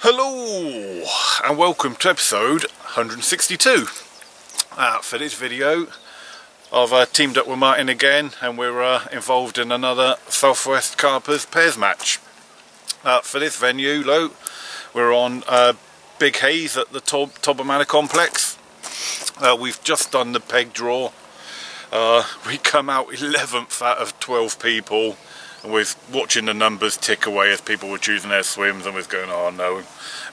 Hello and welcome to episode 162. For this video I've teamed up with Martin again, and we're involved in another Southwest Carpers pairs match. For this venue, we're on Big Haze at the Todber Manor complex. We've just done the peg draw. We come out 11th out of 12 people, and we're watching the numbers tick away as people were choosing their swims, and we're going, oh no,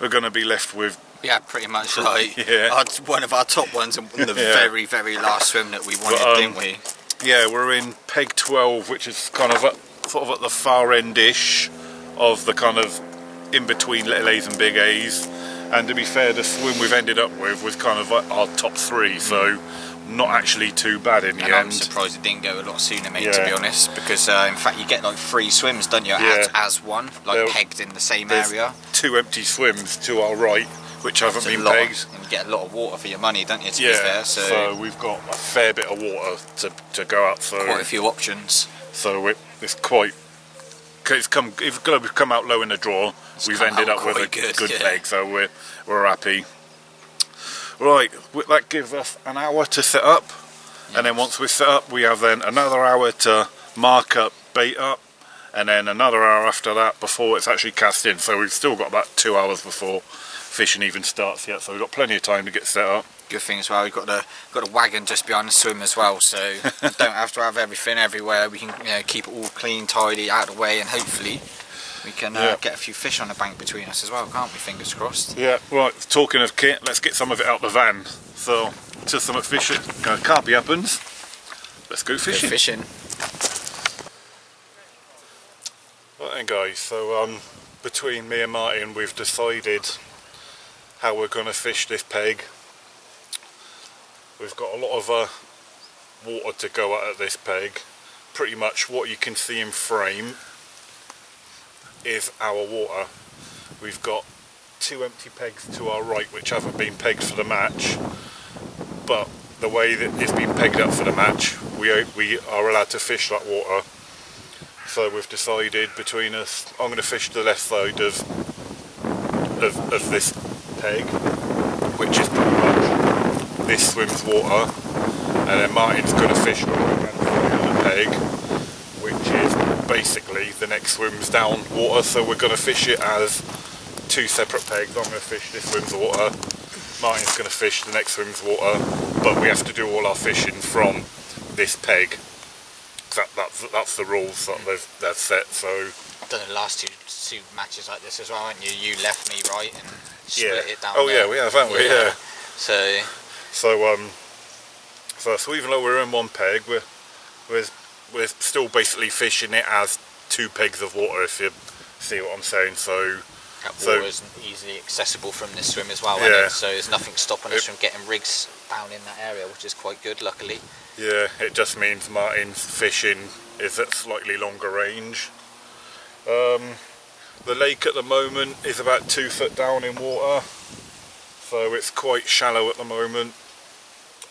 we're going to be left with... Yeah, pretty much one of our top ones in the very last swim that we wanted, didn't we? Yeah, we're in peg 12, which is kind of sort of at the far end-ish of the kind of in-between little A's and big A's. And to be fair, the swim we've ended up with was kind of our top three, so not actually too bad in the end. I'm surprised it didn't go a lot sooner, mate, to be honest, because in fact you get like 3 swims, don't you, as one, like pegged in the same area. 2 empty swims to our right, which haven't been pegged. And you get a lot of water for your money, don't you, to be fair. So we've got a fair bit of water to go out. So quite a few options. So it's quite... It's come out low in the draw. We've ended up with a good peg, so we're happy. Right, that gives us an hour to set up, and then once we're set up we have then another hour to mark up, bait up, and then another hour after that before it's actually cast in. So we've still got about 2 hours before fishing even starts yet, so we've got plenty of time to get set up. Good thing as well, we've got a wagon just behind the swim as well, so we don't have to have everything everywhere. We can keep it all clean, tidy, out of the way, and hopefully we can get a few fish on the bank between us as well, can't we? Fingers crossed. Yeah, right, talking of kit, let's get some of it out the van. So, to some fishing, can't be happens. Let's go fishing. Right then guys, so between me and Martin we've decided how we're going to fish this peg. We've got a lot of water to go at this peg. Pretty much what you can see in frame is our water. We've got 2 empty pegs to our right which haven't been pegged for the match, but the way that it's been pegged up for the match, we are allowed to fish that water. So we've decided between us, I'm going to fish the left side of this peg, which is pretty much this swim's water, and then Martin's going to fish the right-hand side of the peg, which is basically the next swim's down water. So we're going to fish it as 2 separate pegs. I'm going to fish this swim's water, Martin's going to fish the next swim's water, but we have to do all our fishing from this peg. That's the rules that they've set. So I've done the last two matches like this as well, haven't you? You left me right and split it down. Oh there. Yeah, we have, haven't we? Yeah. So even though we're in one peg, we're still basically fishing it as 2 pegs of water, if you see what I'm saying. So that water isn't easily accessible from this swim as well, isn't it? So there's nothing stopping us from getting rigs down in that area, which is quite good, luckily. Yeah, it just means Martin's fishing is at slightly longer range. The lake at the moment is about 2 foot down in water, so it's quite shallow at the moment.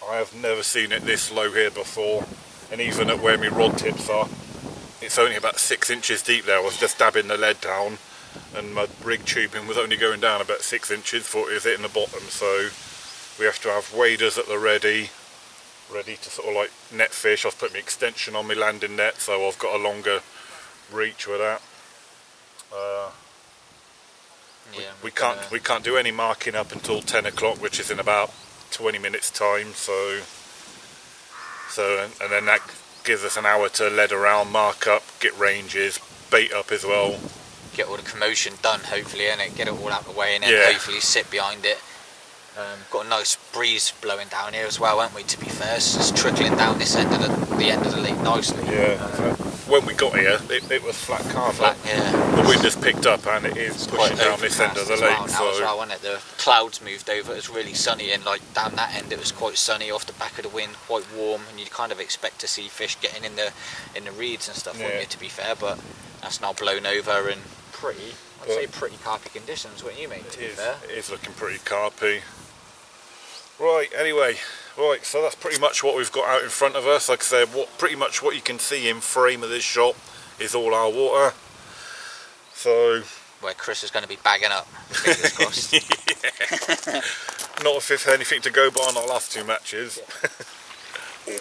I have never seen it this low here before, and even at where my rod tips are, it's only about 6 inches deep there. I was just dabbing the lead down, and my rig tubing was only going down about 6 inches before it was hitting the bottom. So we have to have waders at the ready to sort of like net fish. I've put my extension on my landing net, so I've got a longer reach with that. We can't do any marking up until 10 o'clock, which is in about 20 minutes time. So and then that gives us an hour to lead around, mark up, get ranges, bait up as well. Get all the commotion done, hopefully, and get it all out of the way, and then hopefully sit behind it. Got a nice breeze blowing down here as well, haven't we, to be fair? It's just trickling down this end of the end of the lake nicely. When we got here, it was flat calm. The wind has picked up and it is pushing down this end of the lake. Wasn't it? The clouds moved over, it was really sunny, and like down that end it was quite sunny off the back of the wind, quite warm, and you'd kind of expect to see fish getting in the reeds and stuff, wouldn't you, to be fair, but that's now blown over and I'd say pretty carpy conditions, wouldn't you, mate, to be fair? It is looking pretty carpy. Right, anyway, so that's pretty much what we've got out in front of us. Like I said, pretty much what you can see in frame of this shot is all our water. So where Chris is going to be bagging up. Fingers crossed. Yeah. Not if there's anything to go by on our last 2 matches. Yeah.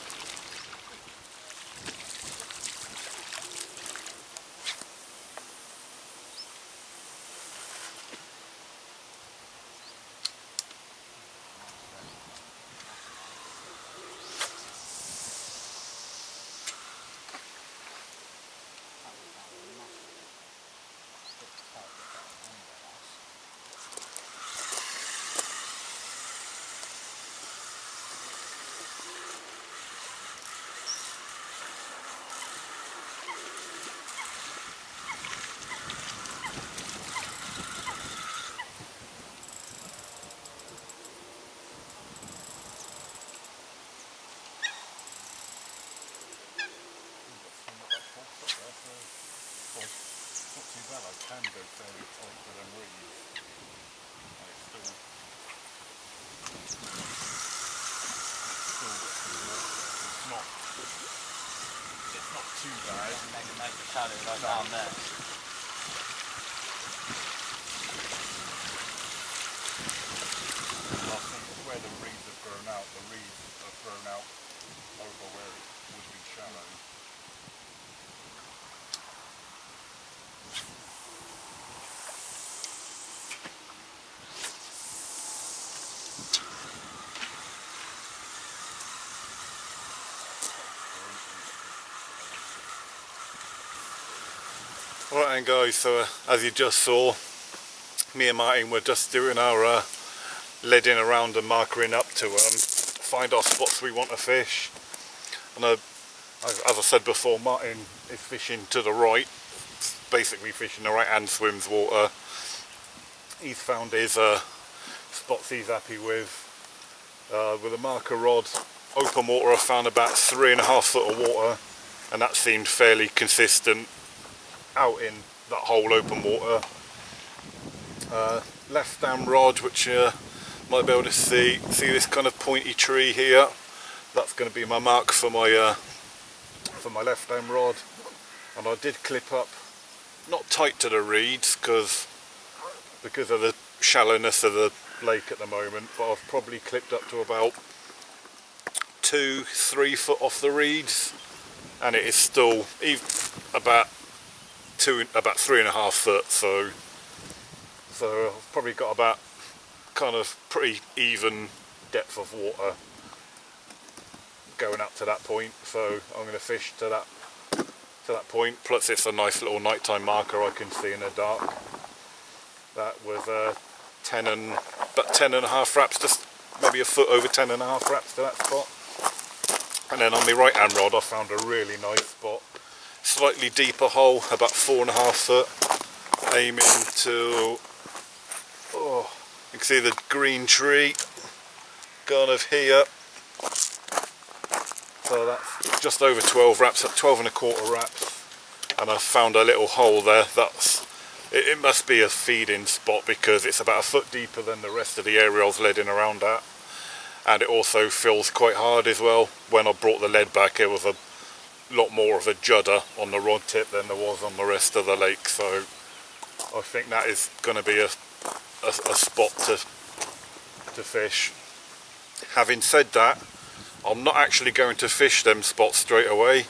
Like down there. I think where the reeds have grown out, the reeds have grown out over where it would be shallow. Right then guys, so as you just saw, me and Martyn were just doing our leading around and markering up to find our spots we want to fish. And as I said before, Martyn is fishing to the right, basically fishing the right hand swims water. He's found his spots he's happy with. With a marker rod, open water, I found about 3.5 foot of water, and that seemed fairly consistent out in that whole open water. Left hand rod, which you might be able to see this kind of pointy tree here. That's going to be my mark for my left hand rod. And I did clip up, not tight to the reeds because of the shallowness of the lake at the moment, but I've probably clipped up to about 2-3 foot off the reeds, and it is still about 3.5 foot, so I've probably got about kind of pretty even depth of water going up to that point. So I'm going to fish to that point, plus it's a nice little nighttime marker I can see in the dark. That was about 10.5 wraps, just maybe a foot over 10.5 wraps to that spot. And then on my right hand rod I found a really nice spot, slightly deeper hole, about 4.5 foot, aiming to, you can see the green tree kind of here. So that's just over 12 wraps, 12.25 wraps, and I found a little hole there. It must be a feeding spot because it's about a foot deeper than the rest of the area I was leading around at, and it also fills quite hard as well. When I brought the lead back, it was a lot more of a judder on the rod tip than there was on the rest of the lake, so I think that is going to be a spot to fish. Having said that, I'm not actually going to fish them spots straight away.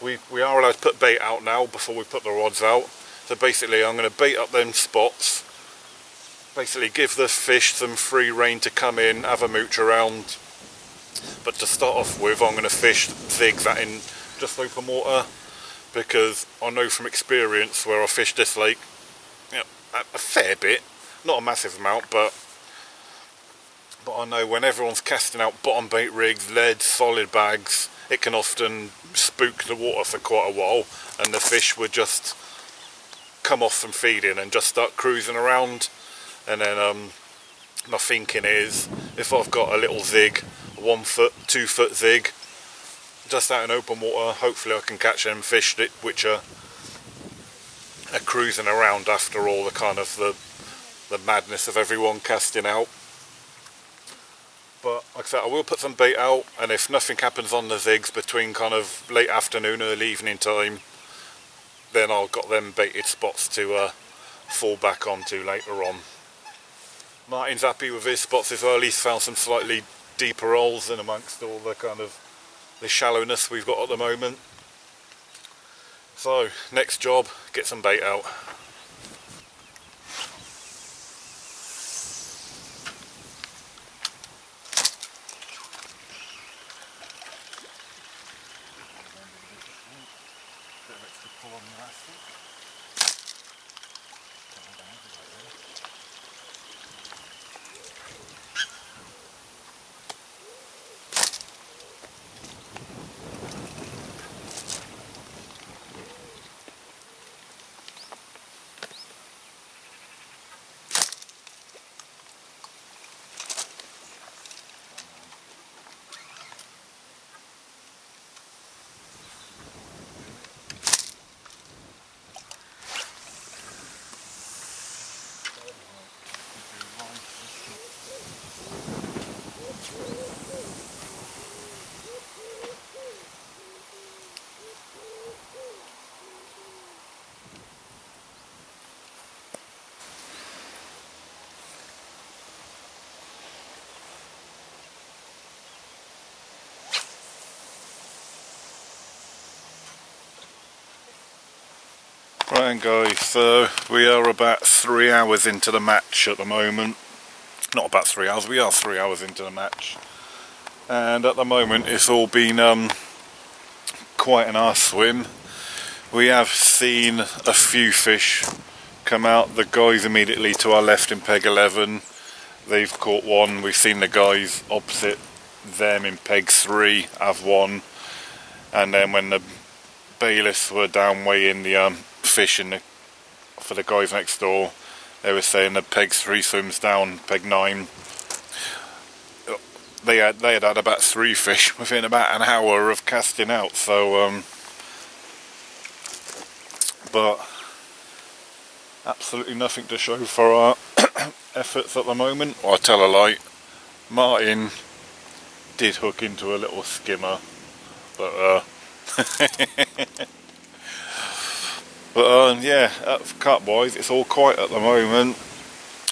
We are allowed to put bait out now before we put the rods out. So basically I'm going to bait up them spots, basically give the fish some free rein to come in, have a mooch around. But to start off with, I'm going to fish zigs that in just open water, because I know from experience where I fished this lake, a fair bit, not a massive amount, but I know when everyone's casting out bottom bait rigs, lead, solid bags, it can often spook the water for quite a while, and the fish would just come off from feeding and just start cruising around. And then my thinking is, if I've got a little zig, 1 foot, 2 foot zig, just out in open water, hopefully I can catch them fish which are cruising around after all the kind of the madness of everyone casting out. But like I said, I will put some bait out, and if nothing happens on the zigs between kind of late afternoon, early evening time, then I've got them baited spots to fall back onto later on. Martyn's happy with his spots as well. He's found some slightly deeper holes in amongst all the kind of the shallowness we've got at the moment. So next job, get some bait out. Right guys, so we are about 3 hours into the match at the moment. Not about 3 hours, we are 3 hours into the match. And at the moment it's all been quite an arse swim. We have seen a few fish come out. The guys immediately to our left in peg 11, they've caught one. We've seen the guys opposite them in peg 3 have one. And then when the bailiffs were down weighing the fish for the guys next door, they were saying that peg 3 swims down peg 9. They had about 3 fish within about an hour of casting out. So but absolutely nothing to show for our efforts at the moment. Well, I tell a lie, Martyn did hook into a little skimmer, but yeah, carp wise it's all quiet at the moment.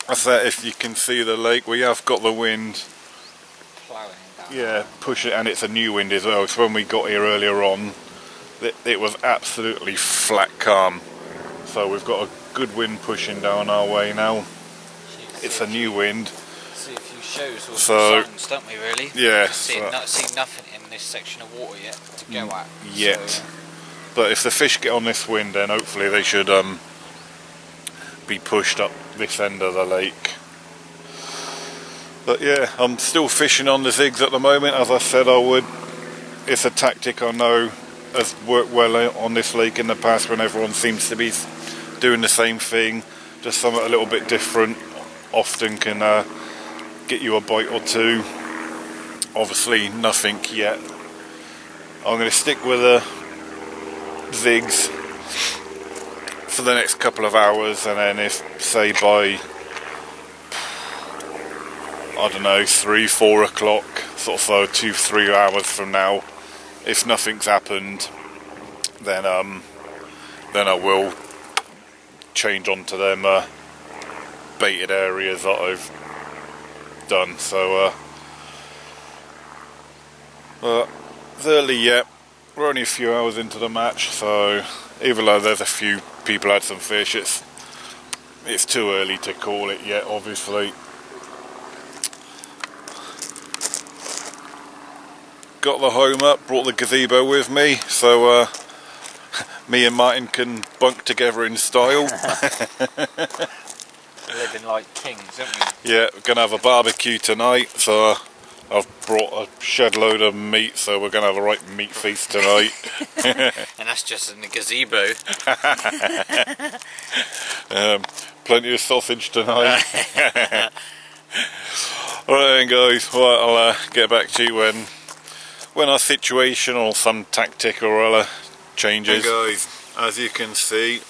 I said, if you can see the lake, we have got the wind plowing down. Yeah, push it, and it's a new wind as well. So when we got here earlier on, it was absolutely flat calm. So we've got a good wind pushing down our way now. It's a new wind. See a few shows or So, songs, don't we really? Yeah. See nothing in this section of water yet to go at. Yet. So, But if the fish get on this wind, then hopefully they should be pushed up this end of the lake. But yeah, I'm still fishing on the zigs at the moment, as I said I would. It's a tactic I know has worked well on this lake in the past when everyone seems to be doing the same thing. Just something a little bit different often can get you a bite or two. Obviously nothing yet. I'm going to stick with the zigs for the next couple of hours, and then if, say, by I don't know, 3-4 o'clock, sort of, so 2-3 hours from now, if nothing's happened, then I will change onto them baited areas that I've done. So it's early yet. We're only a few hours into the match, so even though there's a few people had some fish, it's too early to call it yet, obviously. Got the home up, brought the gazebo with me, so me and Martyn can bunk together in style. living like kings, aren't we? Yeah, we're going to have a barbecue tonight, so I've brought a shed load of meat, so we're going to have a right meat feast tonight. And that's just in the gazebo. Plenty of sausage tonight. Alright then guys, right, I'll get back to you when our situation or some tactic or other changes. Hey guys, as you can see,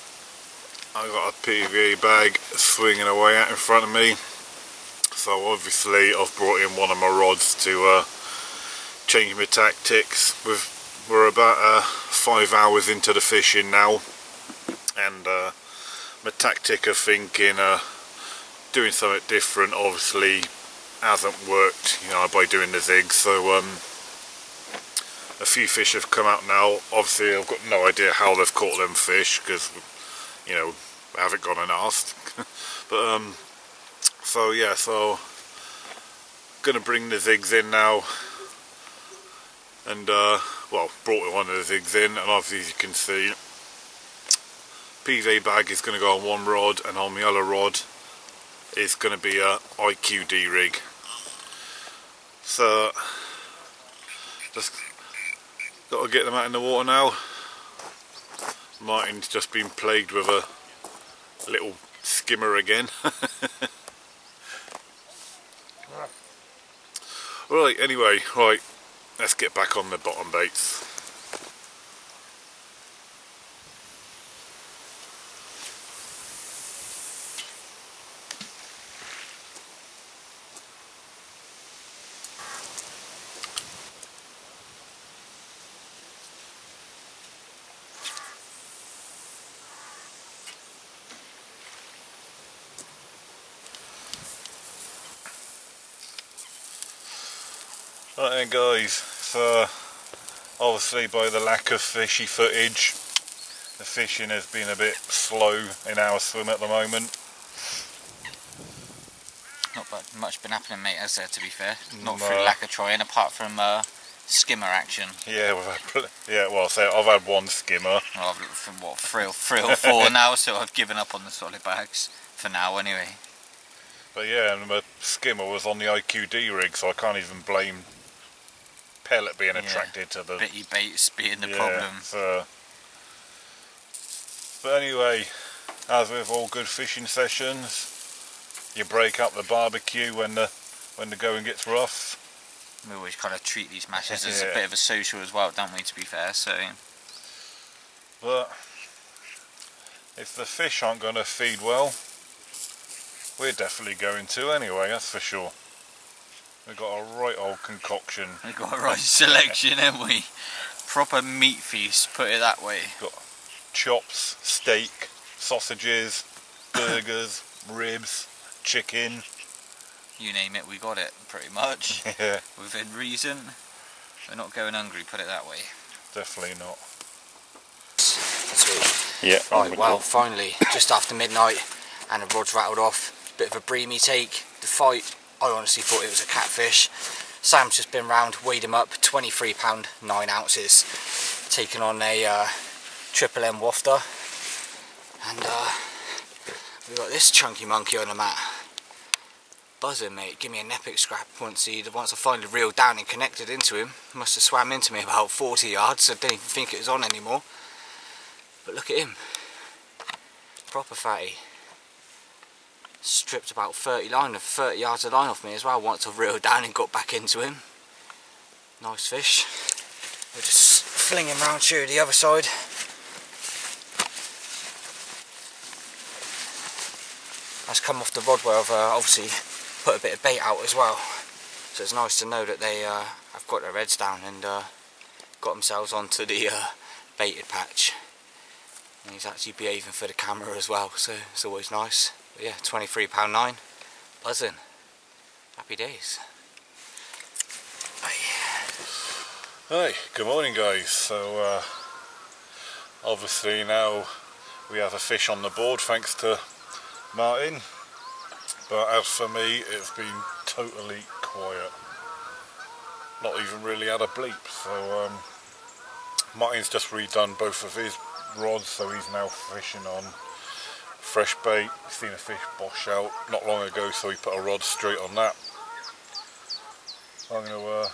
I've got a PVA bag swinging away out in front of me. So obviously I've brought in one of my rods to change my tactics. We're about 5 hours into the fishing now, and my tactic of thinking doing something different obviously hasn't worked, you know, by doing the zigs. So a few fish have come out now. Obviously I've got no idea how they've caught them fish because, you know, I haven't gone and asked. But so yeah, so gonna bring the zigs in now, and well, brought one of the zigs in, and obviously as you can see, PV bag is going to go on one rod, and on the other rod is going to be a IQD rig. So just got to get them out in the water now. Martin's just been plagued with a little skimmer again. Right, anyway, right, let's get back on the bottom baits. Right then guys, so obviously by the lack of fishy footage, the fishing has been a bit slow in our swim at the moment. Not much been happening, mate, has there, to be fair? Not through lack of trying, apart from skimmer action. Yeah, well, so I've had one skimmer. Well, I've from what, three or four now, so I've given up on the solid bags for now, anyway. But yeah, and my skimmer was on the IQD rig, so I can't even blame pellet being attracted to the bitty baits being the problem. So, but anyway, as with all good fishing sessions, you break up the barbecue when the going gets rough. We always kind of treat these matches as a bit of a social as well, don't we, to be fair, so... But if the fish aren't going to feed well, we're definitely going to anyway, that's for sure. We've got a right old concoction. We've got a right selection, haven't we? Proper meat feast, put it that way. Got chops, steak, sausages, burgers, ribs, chicken. You name it, we got it, pretty much. Yeah. Within reason. We're not going hungry, put it that way. Definitely not. Sweet. Yeah. Right, well, finally, just after midnight, and the rod's rattled off. Bit of a breamy take. The fight, I honestly thought it was a catfish. Sam's just been round, weighed him up, £23, 9 ounces. Taking on a Triple M wafter. And we got this chunky monkey on the mat. Buzzing, mate. Give me an epic scrap once I finally reeled down and connected into him. Must have swam into me about 40 yards, so I didn't even think it was on anymore. But look at him. Proper fatty. Stripped about 30 yards of line off me as well once I've reeled down and got back into him. Nice fish. We'll just fling him round to the other side. That's come off the rod where I've obviously put a bit of bait out as well. So it's nice to know that they have got their heads down and got themselves onto the baited patch. And he's actually behaving for the camera as well, so it's always nice. But yeah, £23, 9, buzzing. Happy days. Hi, good morning guys. So obviously now we have a fish on the board thanks to Martin, but as for me it's been totally quiet. Not even really had a bleep. So Martin's just redone both of his rods, so he's now fishing on fresh bait. Seen a fish bosh out not long ago, so he put a rod straight on that. I'm going to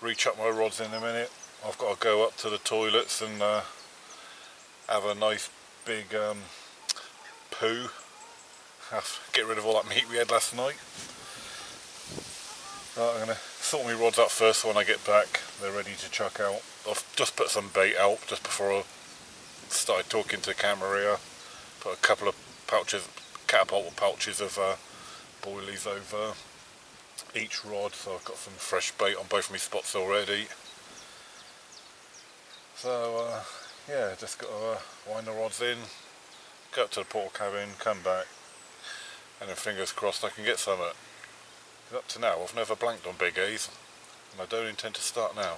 reach up my rods in a minute. I've got to go up to the toilets and have a nice big poo. Get rid of all that meat we had last night. Right, I'm going to sort my rods out first, so when I get back they're ready to chuck out. I've just put some bait out just before I started talking to the camera here. Put a couple of pouches, catapult pouches of boilies over each rod, so I've got some fresh bait on both of my spots already. So yeah, just got to wind the rods in, go up to the portal cabin, come back, and then fingers crossed I can get some. Up to now I've never blanked on big A's, and I don't intend to start now.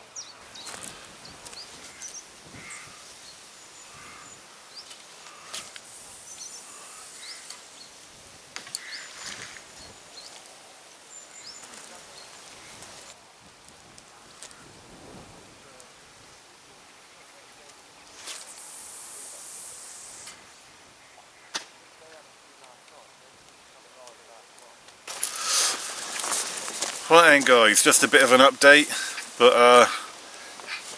Right then guys, just a bit of an update, but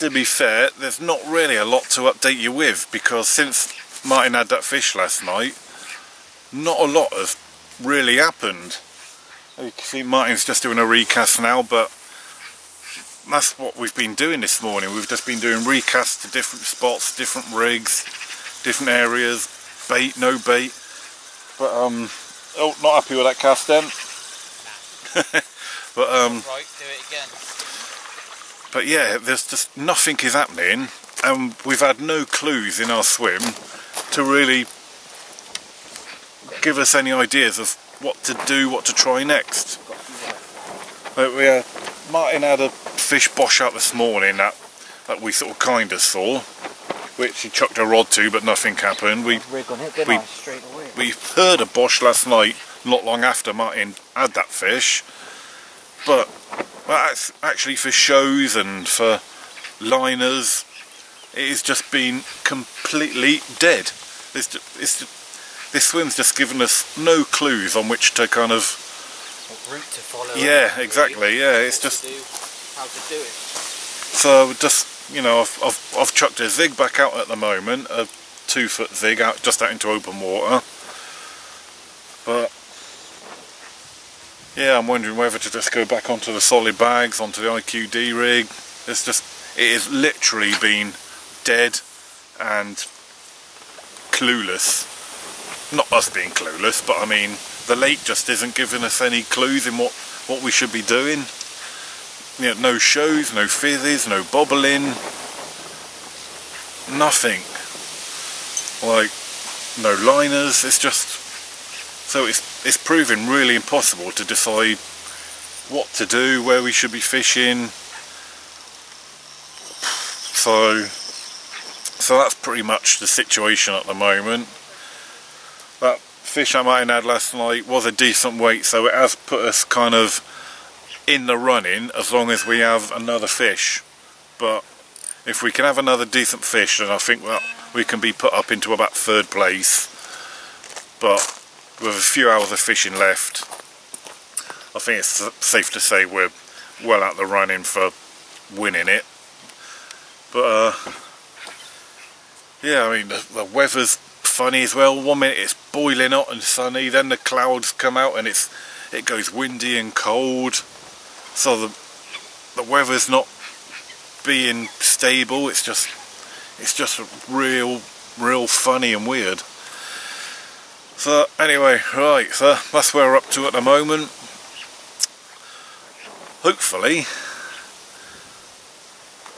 to be fair, there's not really a lot to update you with, because since Martyn had that fish last night, not a lot has really happened. You can see Martyn's just doing a recast now, but that's what we've been doing this morning. We've just been doing recasts to different spots, different rigs, different areas, bait, no bait. But oh, not happy with that cast then. But right, do it again. But yeah, there's just nothing is happening, and we've had no clues in our swim to really give us any ideas of what to do, what to try next. Like Martyn had a fish bosh out this morning that we sort of kind of saw, which he chucked a rod to, but nothing happened. We heard a bosh last night, not long after Martyn had that fish. But that's actually for shows and for liners, it has just been completely dead. This swim's just given us no clues on which to kind of... What route to follow. Yeah, exactly, yeah, it's just... How to do it. So just, you know, I've chucked a zig back out at the moment, a 2-foot zig out, just out into open water. But... yeah, I'm wondering whether to just go back onto the solid bags, onto the IQD rig. It's just, it has literally been dead and clueless. Not us being clueless, but I mean, the lake just isn't giving us any clues in what we should be doing. You know, no shows, no fizzes, no bobbling, nothing. Like, no liners, it's just... so it's proving really impossible to decide what to do, where we should be fishing. So that's pretty much the situation at the moment. That fish I might have had last night was a decent weight, so it has put us kind of in the running as long as we have another fish. But if we can have another decent fish, then I think that we can be put up into about 3rd place. But with a few hours of fishing left, I think it's safe to say we're well out the running for winning it. But yeah, I mean, the weather's funny as well. One minute it's boiling hot and sunny, then the clouds come out and it goes windy and cold. So the weather's not being stable. It's just real funny and weird. So anyway, right, so that's where we're up to at the moment. Hopefully,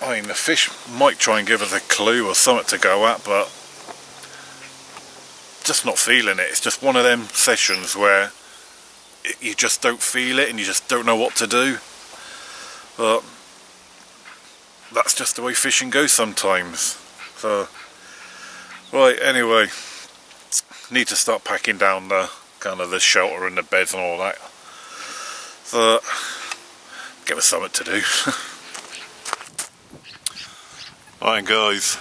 I mean, the fish might try and give us a clue or something to go at, but just not feeling it. It's just one of them sessions where you just don't feel it and you just don't know what to do. But that's just the way fishing goes sometimes. So, right, anyway, need to start packing down the kind of the shelter and the beds and all that. So, give us something to do. Right guys,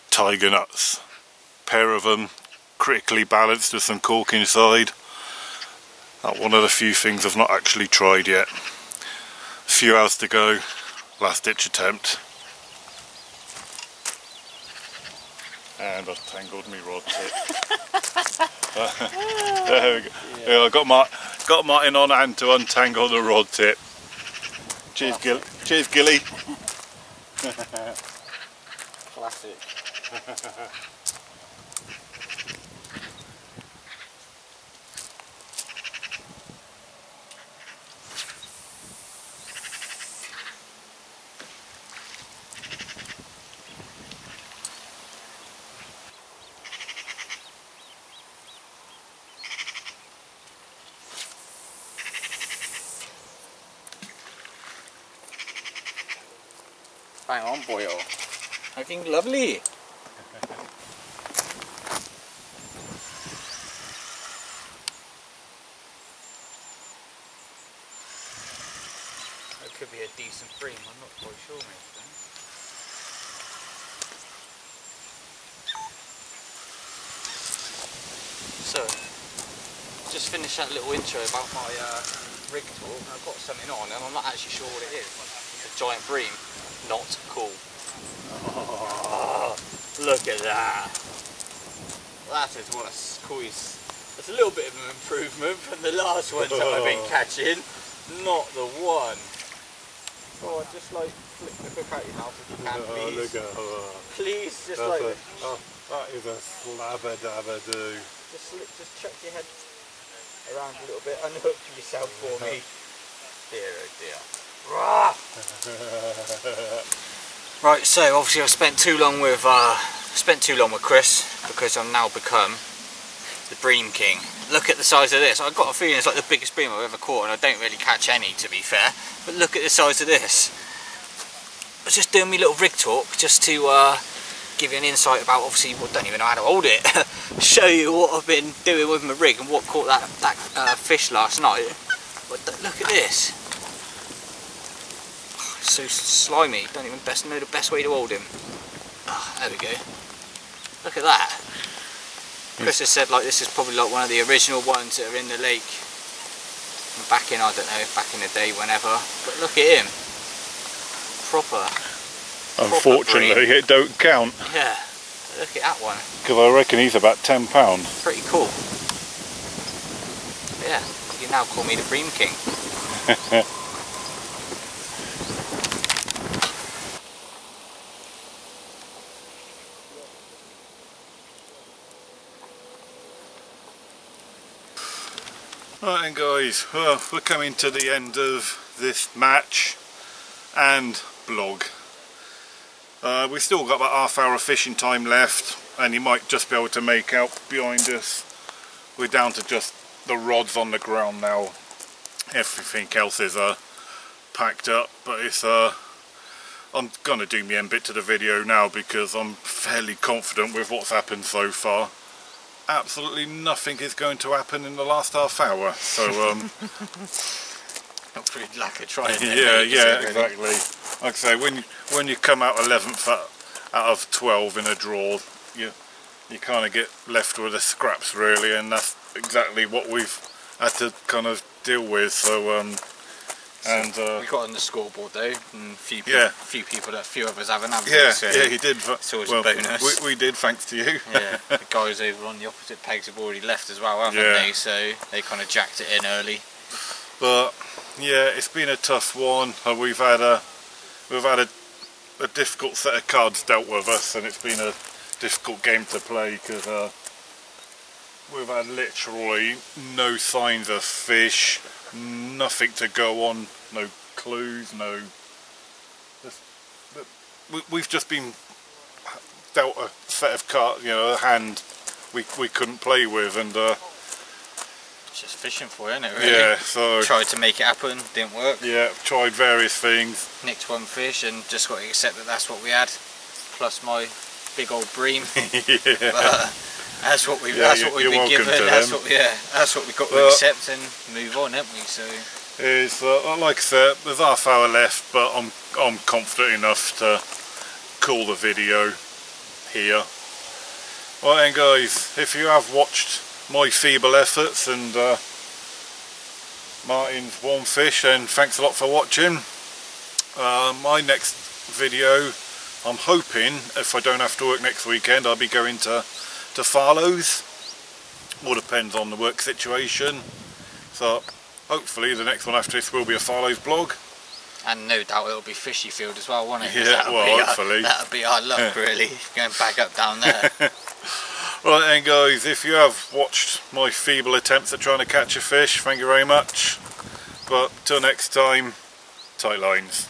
tiger nuts, pair of them, critically balanced with some cork inside. That's one of the few things I've not actually tried yet. A few hours to go, last ditch attempt. And I've tangled me rod tip. There we go. Yeah, I got Martyn on hand to untangle the rod tip. Cheers, Cheers, Gilly. Classic. Bang on, boyo. Looking lovely. That could be a decent bream, I'm not quite sure, mate. So, just finished that little intro about my rig talk. I've got something on and I'm not actually sure what it is. It's a giant bream. Not cool. Oh, look at that. That is what a squeeze. It's a little bit of an improvement from the last ones that I've been catching. Not the one. Oh, just like flick the hook out your mouth if you can, please. Look at her. Please, just That's like... that is a slabber-dabber-doo. Just chuck your head around a little bit, unhook yourself for me. Dear oh dear. Right, so obviously I've spent too long with Chris because I've now become the bream king. Look at the size of this. I've got a feeling it's like the biggest bream I've ever caught, and I don't really catch any, to be fair. But look at the size of this. I was just doing my little rig talk just to give you an insight about, obviously, well, don't even know how to hold it. Show you what I've been doing with my rig and what caught that fish last night. But look at this. So slimy, don't even know the best way to hold him. Oh, there we go. Look at that. Chris has said like this is probably like one of the original ones that are in the lake. Back in, I don't know, back in the day, whenever. But look at him. Proper. Unfortunately, it don't count. Yeah, look at that one. Because I reckon he's about £10. Pretty cool. Yeah, you now call me the bream king. Right then guys, well, we're coming to the end of this match and blog. We've still got about half hour of fishing time left, and you might just be able to make out behind us. We're down to just the rods on the ground now. Everything else is packed up, but it's I'm gonna do my end bit to the video now because I'm fairly confident with what's happened so far. Absolutely nothing is going to happen in the last half hour, so Not pretty lack of trying. yeah, exactly. Like I say, when you come out 11th out of 12 in a draw, you kind of get left with the scraps really, and that's exactly what we've had to kind of deal with. So we got on the scoreboard though, and a few of us haven't. Yeah, so yeah, he did. It's always a bonus. We did, thanks to you. Yeah, the guys over on the opposite pegs have already left as well, haven't they? So they kind of jacked it in early. But yeah, it's been a tough one. We've had a difficult set of cards dealt with us, and it's been a difficult game to play because we've had literally no signs of fish, nothing to go on, no clues, no. We've just been dealt a set of cards, a hand we couldn't play with, and it's just fishing for you, isn't it, really? Yeah, so tried to make it happen, didn't work. Yeah, tried various things. Nicked one fish and just got to accept that that's what we had, plus my big old bream. Yeah. But that's what we've been given. That's what we've got to accept and move on, haven't we? So it's like I said, there's half hour left, but I'm confident enough to call the video here. Well then guys, if you have watched my feeble efforts and Martyn's warm fish, then thanks a lot for watching. My next video, I'm hoping, if I don't have to work next weekend, I'll be going to Farlow's. All depends on the work situation. So hopefully the next one after this will be a Farlow's blog. And no doubt it'll be Fishy Field as well, won't it? Yeah, well, hopefully. That'll be our luck, really, going back up down there. Right then guys, if you have watched my feeble attempts at trying to catch a fish, thank you very much. But till next time, tight lines.